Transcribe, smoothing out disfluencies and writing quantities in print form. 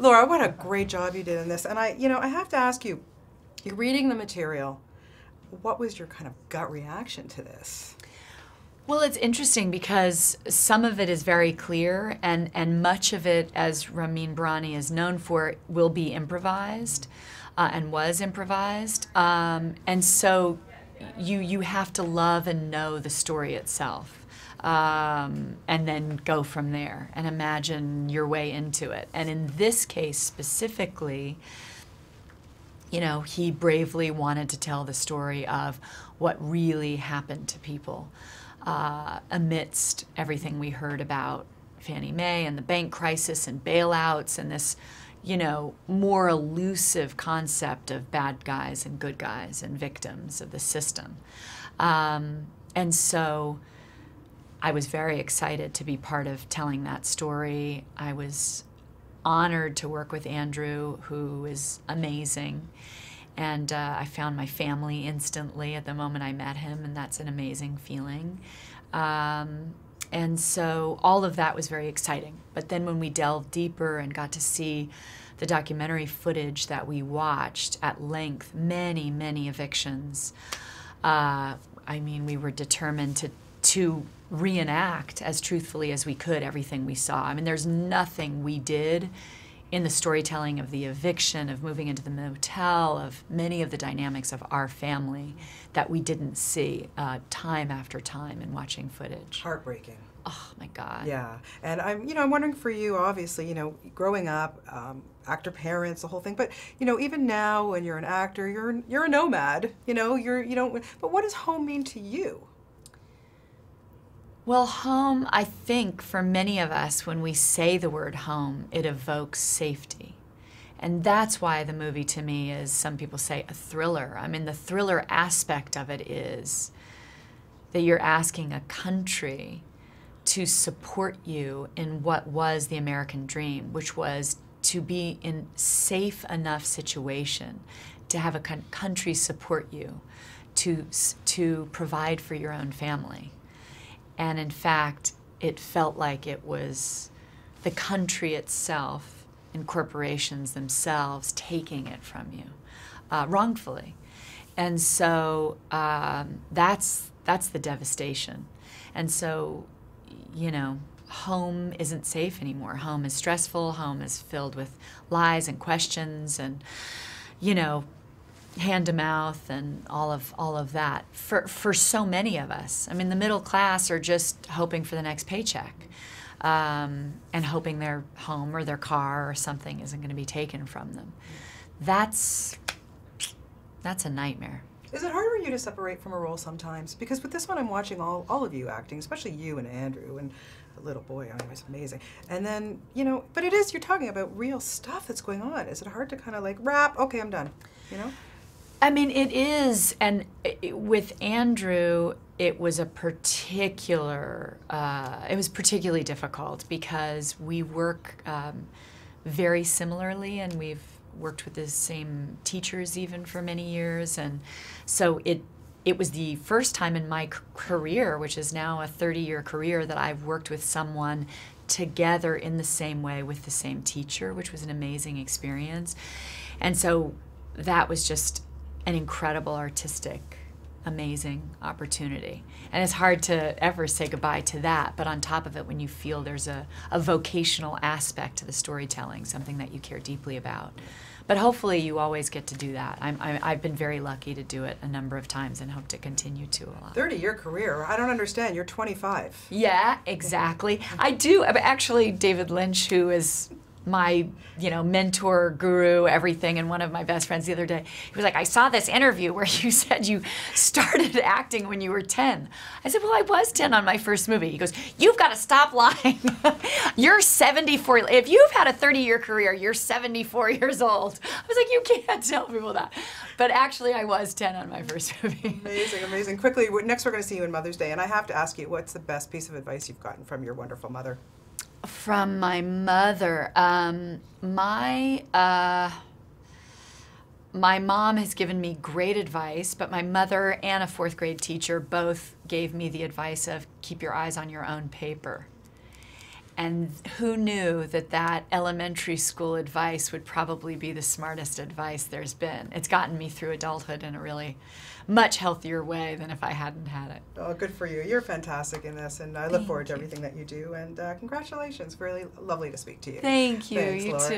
Laura, what a great job you did in this. And I have to ask you, you're reading the material. What was your kind of gut reaction to this? Well, it's interesting because some of it is very clear, and much of it, as Ramin Bahrani is known for, will be improvised and was improvised. And so you have to love and know the story itself, and then go from there and imagine your way into it. And in this case specifically, you know, he bravely wanted to tell the story of what really happened to people amidst everything we heard about Fannie Mae and the bank crisis and bailouts and this, you know, more elusive concept of bad guys and good guys and victims of the system. And so I was very excited to be part of telling that story. I was honored to work with Andrew, who is amazing. And I found my family instantly at the moment I met him, and that's an amazing feeling. And so all of that was very exciting. But then when we delved deeper and got to see the documentary footage that we watched at length, many, many evictions, I mean, we were determined to reenact as truthfully as we could everything we saw. I mean, there's nothing we did in the storytelling of the eviction, of moving into the motel, of many of the dynamics of our family that we didn't see time after time in watching footage. Heartbreaking. Oh my God. Yeah, and I'm wondering for you, obviously, growing up, actor parents, the whole thing. But even now, when you're an actor, you're a nomad. You don't. But what does home mean to you? Well, home, I think, for many of us, when we say the word home, it evokes safety. And that's why the movie, to me, is, some people say, a thriller. I mean, the thriller aspect of it is that you're asking a country to support you in what was the American dream, which was to be in safe enough situation to have a country support you, to provide for your own family. And in fact, it felt like it was the country itself and corporations themselves taking it from you, wrongfully. And so that's the devastation. And so, home isn't safe anymore. Home is stressful. Home is filled with lies and questions and, hand to mouth and all of that for so many of us. I mean, the middle class are just hoping for the next paycheck, and hoping their home or their car or something isn't going to be taken from them. That's a nightmare. Is it hard for you to separate from a role sometimes? Because with this one, I'm watching all of you acting, especially you and Andrew and the little boy. I mean, it's amazing. And then, but you're talking about real stuff that's going on. Is it hard to kind of like wrap? Okay, I'm done. I mean, it is, and with Andrew, it was particularly difficult because we work very similarly, and we've worked with the same teachers even for many years, and so it was the first time in my career, which is now a 30-year career, that I've worked with someone together in the same way with the same teacher, which was an amazing experience. And so that was just an incredible artistic, amazing opportunity. And it's hard to ever say goodbye to that, but on top of it, when you feel there's a vocational aspect to the storytelling, something that you care deeply about. But hopefully you always get to do that. I've been very lucky to do it a number of times and hope to continue to a lot. 30-year career, I don't understand, you're 25. Yeah, exactly. I do, actually, David Lynch, who is my, mentor, guru, everything, and one of my best friends the other day, he was like, I saw this interview where you said you started acting when you were 10. I said, well, I was 10 on my first movie. He goes, you've got to stop lying. You're 74. If you've had a 30-year career, you're 74 years old. I was like, you can't tell people that. But actually, I was 10 on my first movie. Amazing, amazing. Quickly, next we're going to see you on Mother's Day, and I have to ask you, what's the best piece of advice you've gotten from your wonderful mother? From my mother, my mom has given me great advice, but my mother and a 4th grade teacher both gave me the advice of keep your eyes on your own paper. And who knew that that elementary school advice would probably be the smartest advice there's been. It's gotten me through adulthood in a really much healthier way than if I hadn't had it. Oh, good for you. You're fantastic in this, and I look forward to everything that you do. And congratulations. Really lovely to speak to you. Thank you. Thanks, You Laura. too.